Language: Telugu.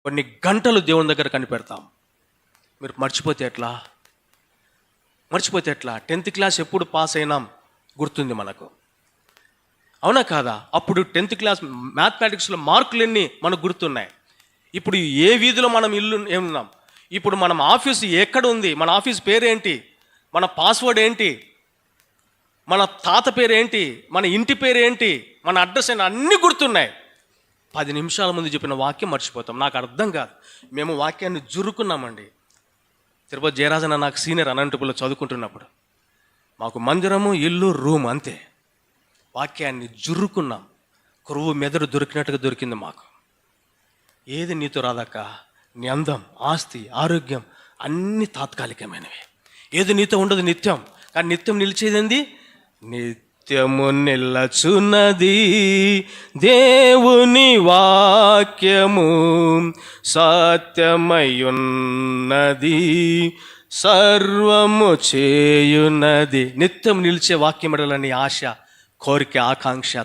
కొన్ని గంటలు దేవుని దగ్గర కనిపెడతాం. మీరు మర్చిపోతే ఎట్లా? 10th క్లాస్ ఎప్పుడు పాస్ అయినాం గుర్తుంది మనకు, అవునా కాదా? అప్పుడు 10th క్లాస్ మ్యాథమెటిక్స్లో మార్కులు ఎన్ని మనకు గుర్తున్నాయి. ఇప్పుడు ఏ వీధిలో మనం ఇల్లు ఏమున్నాం, ఇప్పుడు మనం ఆఫీస్ ఎక్కడ ఉంది, మన ఆఫీస్ పేరేంటి, మన పాస్వర్డ్ ఏంటి, మన తాత పేరు ఏంటి, మన ఇంటి పేరు ఏంటి, మన అడ్రస్ ఏంటి, అన్నీ గుర్తున్నాయి. 10 నిమిషాల ముందు చెప్పిన వాక్యం మర్చిపోతాం. నాకు అర్థం కాదు. మేము వాక్యాన్ని జురుకున్నామండి. తిరుపతి జయరాజన నాకు సీనియర్ అనంతపురంలో చదువుకుంటున్నప్పుడు మాకు మందిరము, ఇల్లు, రూమ్ అంతే. వాక్యాన్ని జురుకున్నాం. కురువు మెదడు దొరికినట్టుగా దొరికింది మాకు. ఏది నీతో రాదక్క, నీ అందం, ఆస్తి, ఆరోగ్యం అన్నీ తాత్కాలికమైనవి. ఏది నీతో ఉండదు నిత్యం. కానీ నిత్యం నిలిచేది నిత్యము నిల్లచున్నది దేవుని వాక్యము, సత్యమయున్నది, సర్వము చేయున్నది. నిత్యం నిలిచే వాక్యం ఎడలని ఆశ, కోరిక, ఆకాంక్ష